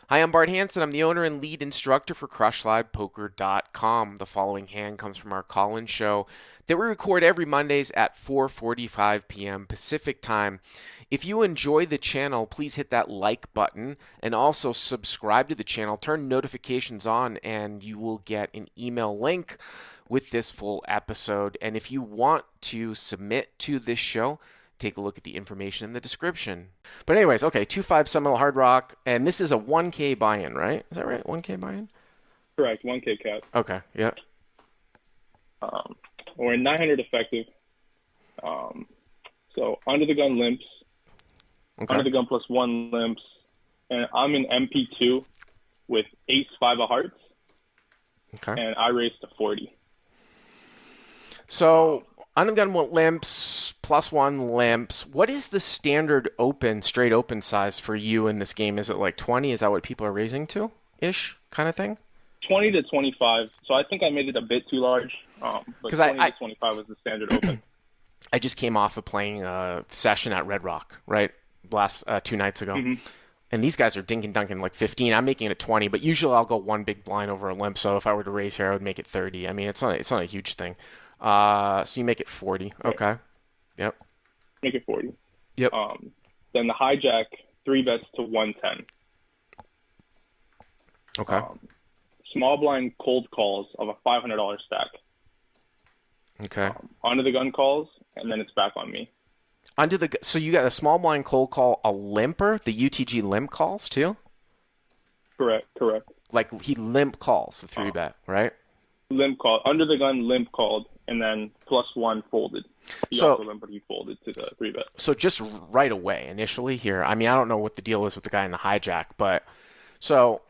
Hi, I'm Bart Hanson. I'm the owner and lead instructor for CrushLivePoker.com. The following hand comes from our call-in show that we record every Mondays at 4:45 p.m. Pacific Time. If you enjoy the channel, please hit that like button and also subscribe to the channel. Turn notifications on and you will get an email link with this full episode. And if you want to submit to this show, take a look at the information in the description. But anyways, okay, 2-5 Seminole Hard Rock, and this is a 1K buy-in, right? Is that right? 1K buy-in? Correct, 1K cap. Okay, yeah. We're in 900 effective. So under the gun limps, Okay. under the gun plus one limps, and I'm in MP2 with ace five of hearts, Okay. and I raised to 40. So, under the gun limps, plus one limps. What is the standard open, straight open size for you in this game? Is it like 20? Is that what people are raising to? Ish kind of thing? 20 to 25. So I think I made it a bit too large. But 'Cause 20 I- to 25 was the standard open. I just came off of playing a session at Red Rock, right? Last 2 nights ago. Mhm. And these guys are dinking dunking like 15. I'm making it a 20, but usually I'll go one big blind over a limp. So if I were to raise here, I would make it 30. I mean, it's not a huge thing. So you make it 40. Right. Okay. Yep. Make it 40. Yep. Then the hijack, 3 bets to 110. Okay. Small blind cold calls of a $500 stack. Okay. Under the gun calls, and then it's back on me. So you got a small blind cold call, a limper, the UTG limp calls too? Correct. Like he limp calls the 3-bet, right? Limp called. Under the gun, limp called, and then plus one folded. He So- also limp, but he folded to the 3-bet. So just right away, initially here, I mean, I don't know what the deal is with the guy in the hijack, but so,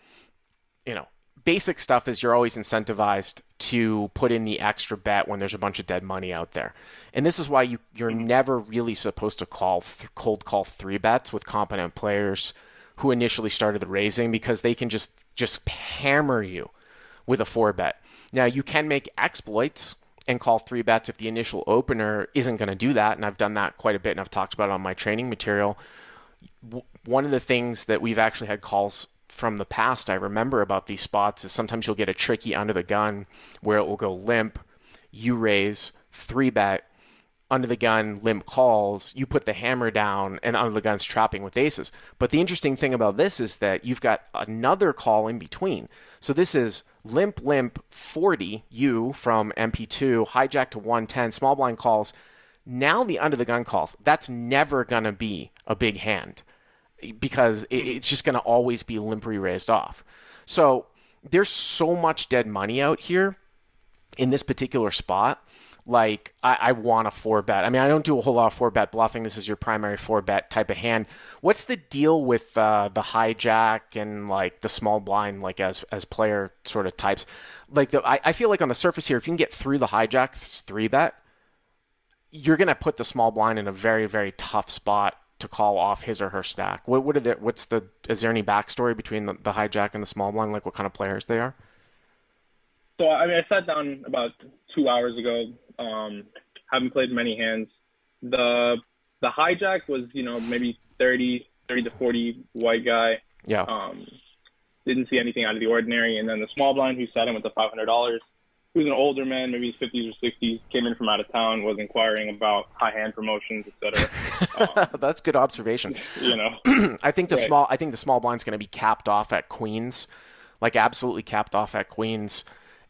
basic stuff is you're always incentivized to put in the extra bet when there's a bunch of dead money out there. And this is why you're never really supposed to cold call 3-bets with competent players who initially started the raising, because they can just hammer you with a 4-bet. Now, you can make exploits and call 3-bets if the initial opener isn't going to do that, and I've done that quite a bit, and I've talked about it on my training material. One of the things that we've actually had calls from the past I remember about these spots is sometimes you'll get a tricky under the gun where it will go limp, you raise, 3-bet, under the gun, limp calls, you put the hammer down, and under the gun's trapping with aces. But the interesting thing about this is that you've got another call in between. So this is limp 40, you from MP2, hijack to 110, small blind calls. Now the under the gun calls, that's never going to be a big hand, because it's just going to always be limpery raised off. So there's so much dead money out here in this particular spot. Like, I want a 4-bet. I mean, I don't do a whole lot of 4-bet bluffing. This is your primary 4-bet type of hand. What's the deal with the hijack and, like, the small blind, like, as player sort of types? Like, I feel like on the surface here, if you can get through the hijack 3-bet, you're going to put the small blind in a very, very tough spot to call off his or her stack. Is there any backstory between the hijack and the small blind? Like, what kind of players they are? So, I mean, I sat down about 2 hours ago. Haven't played many hands. The hijack was, maybe 30 to 40 white guy. Yeah. Didn't see anything out of the ordinary. And then the small blind who sat in with the $500, who's an older man, maybe he's 50s or 60s, came in from out of town, was inquiring about high hand promotions, etc. That's good observation. I think the small blind's going to be capped off at queens, like absolutely capped off at queens,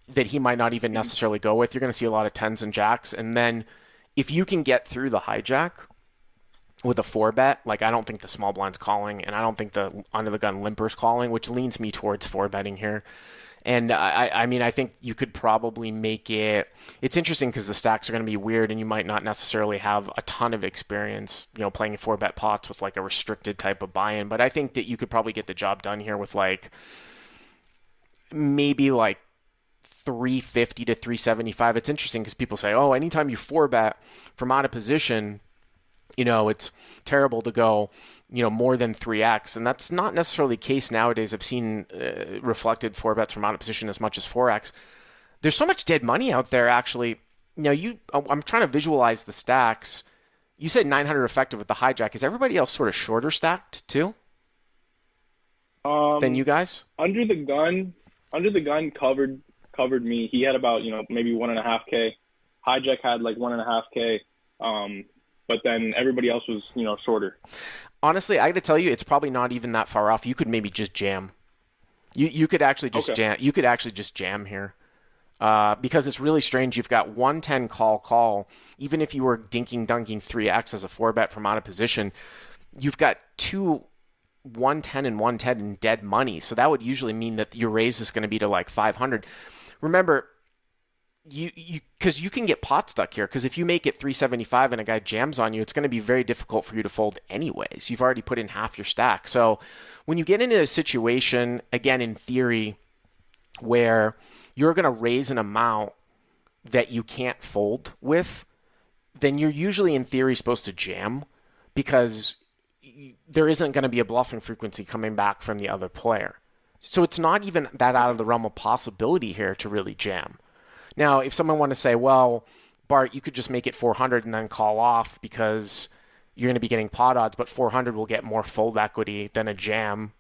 that he might not even necessarily go with. You're going to see a lot of 10s and jacks. And then if you can get through the hijack with a 4-bet, like, I don't think the small blind's calling, and I don't think the under the gun limper's calling, which leans me towards 4-betting here. And I mean, I think you could probably make it. It's interesting because the stacks are going to be weird, and you might not necessarily have a ton of experience, playing 4-bet pots with like a restricted type of buy-in. But I think that you could probably get the job done here with like maybe like 350 to 375. It's interesting because people say, oh, anytime you 4-bet from out of position, it's terrible to go, more than 3x. And that's not necessarily the case nowadays. I've seen reflected 4-bets from out of position as much as 4x. There's so much dead money out there, actually. I'm trying to visualize the stacks. You said 900 effective with the hijack. Is everybody else sort of shorter stacked too? than you guys? Under the gun, covered me. He had about maybe 1.5K. Hijack had like 1.5K. But then everybody else was shorter. Honestly, I got to tell you, it's probably not even that far off. You could maybe just jam. You could actually just Okay. jam. You could actually just jam here. Because it's really strange. You've got 110 call. Even if you were dinking dunking 3x as a 4-bet from out of position, you've got two 110 and 110 in dead money. So that would usually mean that your raise is going to be to like 500. Remember, because you can get pot stuck here. Because if you make it 375 and a guy jams on you, it's going to be very difficult for you to fold anyways. You've already put in half your stack. So when you get into a situation, again, in theory, where you're going to raise an amount that you can't fold with, then you're usually in theory supposed to jam because there isn't going to be a bluffing frequency coming back from the other player. So it's not even that out of the realm of possibility here to really jam. Now, if someone want to say, well, Bart, you could just make it 400 and then call off because you're going to be getting pot odds, but 400 will get more fold equity than a jam.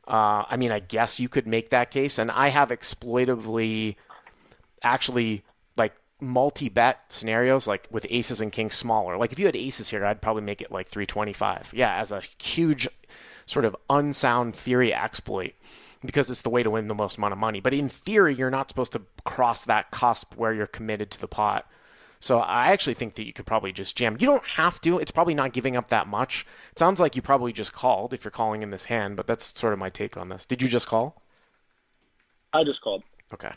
I mean, I guess you could make that case. And I have exploitively actually like multi-bet scenarios like with aces and kings smaller. Like if you had aces here, I'd probably make it like 325. Yeah, as a huge sort of unsound theory exploit because it's the way to win the most amount of money. But in theory, you're not supposed to cross that cusp where you're committed to the pot. So I actually think that you could probably just jam. You don't have to. It's probably not giving up that much. It sounds like you probably just called if you're calling in this hand, but that's sort of my take on this. Did you just call? I just called. Okay.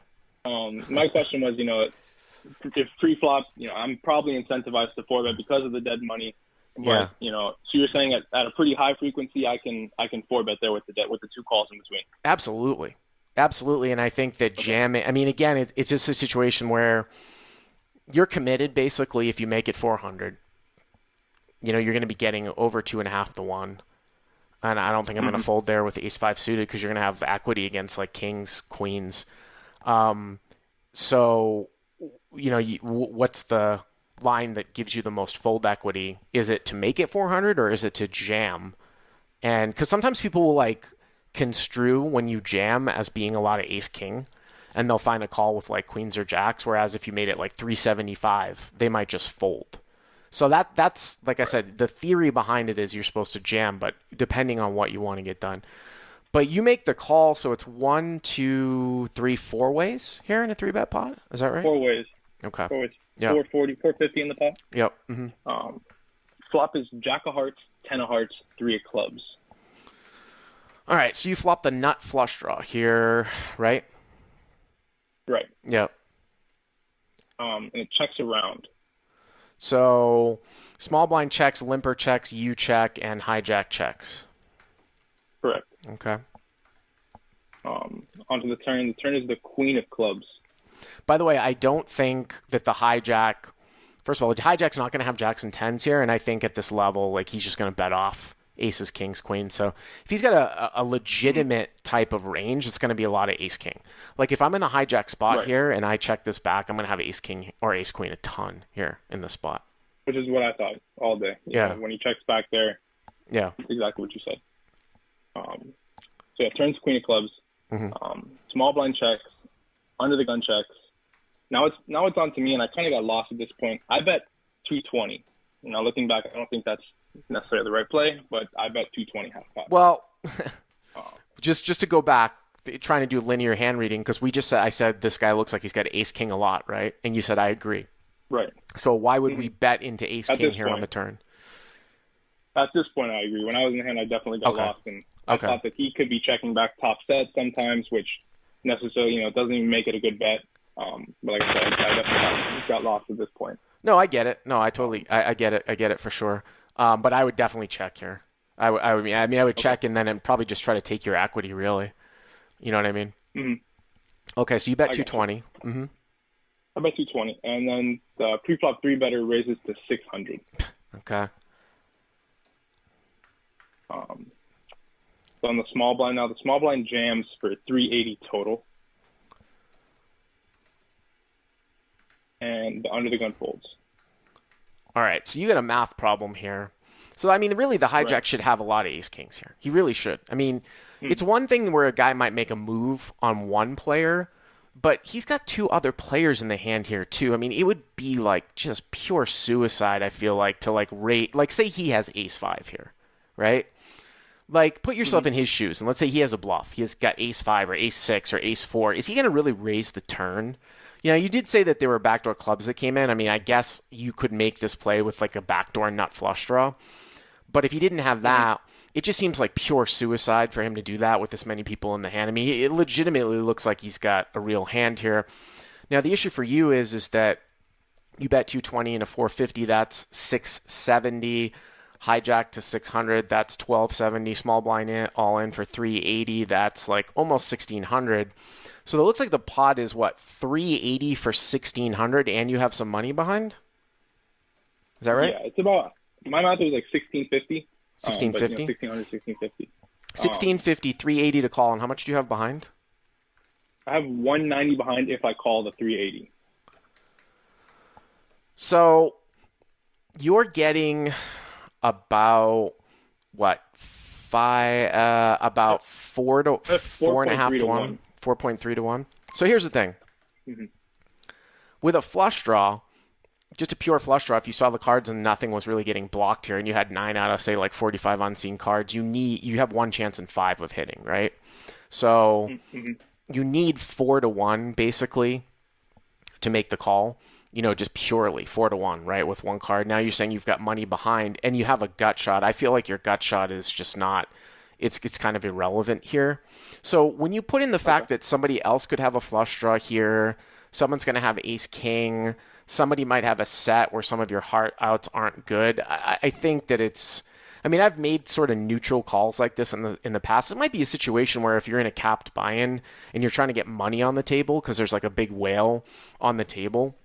My question was, if pre-flop, I'm probably incentivized to four bet because of the dead money. But, Yeah. So you're saying at a pretty high frequency, I can four bet there with the two calls in between. Absolutely. Absolutely. And I think that Okay. jamming, I mean, again, it's just a situation where you're committed basically if you make it 400. You're going to be getting over 2.5 to 1. And I don't think I'm going to fold there with ace 5 suited because you're going to have equity against like kings, queens. So, what's the line that gives you the most fold equity? Is it to make it 400 or is it to jam? And because sometimes people will like construe when you jam as being a lot of ace king and they'll find a call with like queens or jacks. Whereas if you made it like 375, they might just fold. So that's like I said, the theory behind it is you're supposed to jam, but depending on what you want to get done. But you make the call, so it's 1, 2, 3, 4 ways here in a 3-bet pot. Is that right? Four ways. Okay. Four ways. Yeah. 440, 450 in the pot. Yep. Flop is jack of hearts, 10 of hearts, 3 of clubs. All right. So you flop the nut flush draw here, right? Right. Yep. And it checks around. So small blind checks, limper checks, you check, and hijack checks. Correct. Okay. Onto the turn. The turn is the queen of clubs. By the way, I don't think that the hijack. First of all, the hijack's not going to have jacks and tens here, and I think at this level, like he's just going to bet off aces, kings, queens. So if he's got a legitimate type of range, it's going to be a lot of ace king. Like if I'm in the hijack spot Right. here and I check this back, I'm going to have ace king or ace queen a ton here in the spot. Which is what I thought all day. Yeah. When he checks back there, Yeah. exactly what you said. So yeah, turns queen of clubs. Small blind checks, under the gun checks. Now it's on to me, and I kind of got lost at this point. I bet 220. Looking back, I don't think that's necessarily the right play, but I bet 220 half pot. Well, just to go back, trying to do linear hand reading because I said this guy looks like he's got ace king a lot, right? And you said I agree. Right. So why would we bet into ace At king this here on point. the turn? At this point, I agree. When I was in the hand, I definitely got Okay. lost, and I thought that he could be checking back top set sometimes, which necessarily, doesn't even make it a good bet. But like I said, I definitely got lost at this point. No, I get it. No, I totally, I get it. I get it for sure. But I would definitely check here. I would check and then probably just try to take your equity, really. You know what I mean? Mm-hmm. Okay, so you bet I got 220. Mm-hmm. I bet 220, and then the pre-flop 3-better raises to 600. Okay. So on the small blind now, the small blind jams for 380 total, and the under the gun folds. All right, so you got a math problem here. So, I mean, really, the Right. hijack should have a lot of ace kings here. He really should. I mean, it's Hmm. one thing where a guy might make a move on one player, but he's got two other players in the hand here, too. I mean, it would be like just pure suicide, I feel like, to like rate, like, say he has ace five here, right? Like, put Hmm. yourself in his shoes, and let's say he has a bluff. He has got ace five or ace six or ace four. Is he going to really raise the turn? You know, you did say that there were backdoor clubs that came in. I mean, I guess you could make this play with like a backdoor nut flush draw. But if he didn't have Hmm. that, it just seems like pure suicide for him to do that with this many people in the hand. I mean, it legitimately looks like he's got a real hand here. Now, the issue for you is that you bet 220 and a 450, that's 670. Hijack to 600, that's 1270. Small blind in, all in for 380, that's like almost 1600. So it looks like the pot is what, 380 for 1600, and you have some money behind? Is that right? Yeah, it's about my math was like 1650. But 1650? 1600, 1650. Um, 1650, 380 to call, and how much do you have behind? I have 190 behind if I call the 380. So you're getting about what, five, about That's four and a half 4.3 to to one, 1. 4.3 to one. So here's the thing: Hmm. with a flush draw, just a pure flush draw, if you saw the cards and nothing was really getting blocked here, and you had 9 out of say like 45 unseen cards, you have one chance in five of hitting, right? So Hmm. you need 4 to 1 basically to make the call. You know, just purely 4 to 1, right? With one card. Now you're saying you've got money behind and you have a gut shot. I feel like your gut shot is just not. It's kind of irrelevant here. So when you put in the Okay. fact that somebody else could have a flush draw here, someone's going to have ace king, somebody might have a set where some of your heart outs aren't good. I think that it's. I mean, I've made sort of neutral calls like this in the past. It might be a situation where if you're in a capped buy-in and you're trying to get money on the table because there's like a big whale on the table,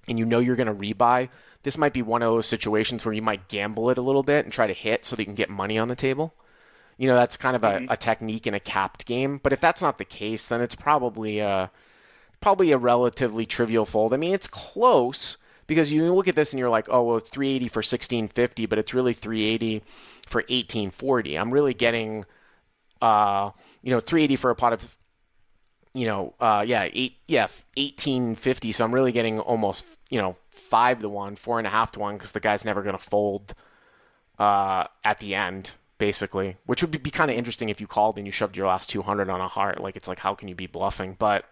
and you know you're going to rebuy, this might be one of those situations where you might gamble it a little bit and try to hit so that you can get money on the table. You know, that's kind of a, Hmm. a technique in a capped game. But if that's not the case, then it's probably a relatively trivial fold. I mean, it's close because you look at this and you're like, oh, well, it's 380 for 1650, but it's really 380 for 1840. I'm really getting, 380 for a pot of, yeah, 1850. So I'm really getting almost, 5 to 1, 4.5 to 1, because the guy's never going to fold at the end, basically, which would be kind of interesting if you called and you shoved your last 200 on a heart. Like, it's like, how can you be bluffing? But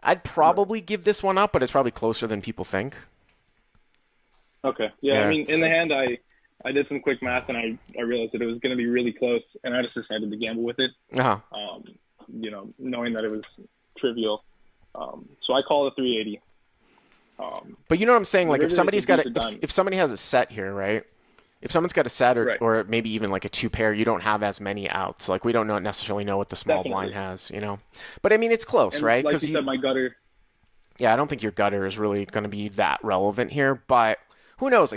I'd Right. probably give this one up, but it's probably closer than people think. Okay. Yeah. I Yeah. mean, in the hand, I did some quick math and I realized that it was going to be really close, and I just decided to gamble with it. Uh-huh. Um, knowing that it was trivial. So I call it 380. But you know what I'm saying? The Like, if river is a somebody's got a, deuce of if diamonds. somebody has a set here, right? If someone's got a set, or, Right. or maybe even like a two pair, you don't have as many outs. Like, we don't necessarily know what the small blind Definitely. has. But I mean, it's close, And right? like Because you said, my gutter. yeah, I don't think your gutter is really going to be that relevant here. But who knows?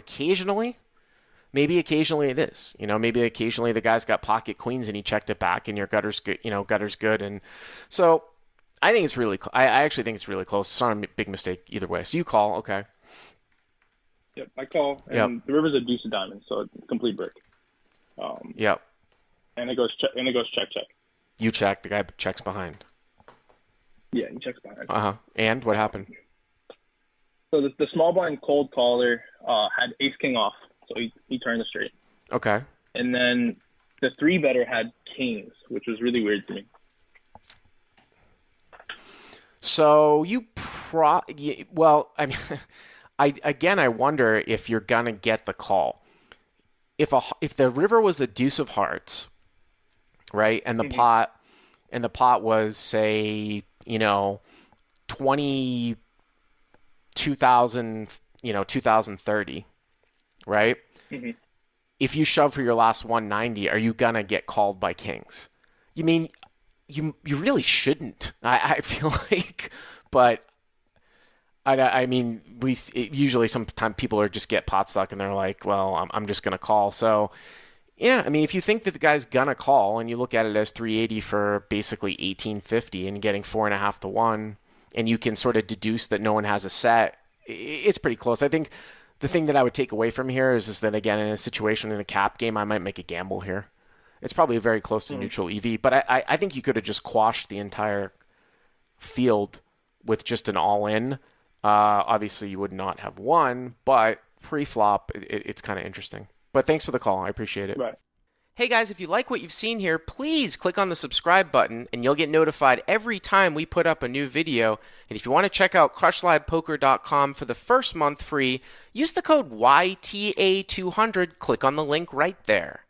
Maybe occasionally it is. Maybe occasionally the guy's got pocket queens and he checked it back, and your gutter's good. Gutter's good, and so I think it's really. I actually think it's really close. It's not a big mistake either way. So you call, okay? Yep. I call, Yep, and the river's a deuce of diamonds, so it's complete brick. Um, yep. and it goes check, and it goes check check. You check. The guy checks behind. Yeah, he checks behind. Uh huh. And what happened? So the small blind cold caller had ace king off, so he turned the straight, Okay. and then the three better had kings, which was really weird to me. So well, I mean, I wonder if you're gonna get the call. If the river was the deuce of hearts, right, and the Hmm. pot was, say, 20 2000, 2030, right? Hmm. If you shove for your last 190, are you gonna get called by kings? You mean you really shouldn't. I feel like, but I mean, usually sometimes people are just get pot stuck and they're like, well, I'm just gonna call. So yeah, I mean, if you think that the guy's gonna call and you look at it as 380 for basically 1850 and getting 4.5 to 1, and you can sort of deduce that no one has a set, it's pretty close. I think The thing that I would take away from here is just that, again, in a situation in a cap game, I might make a gamble here. It's probably very close to Mm. neutral EV, but I think you could have just quashed the entire field with just an all-in. Obviously, you would not have won, but pre-flop, it's kind of interesting. But thanks for the call. I appreciate it. Right. Hey guys, if you like what you've seen here, please click on the subscribe button and you'll get notified every time we put up a new video. And if you want to check out crushlivepoker.com for the first month free, use the code YTA200. Click on the link right there.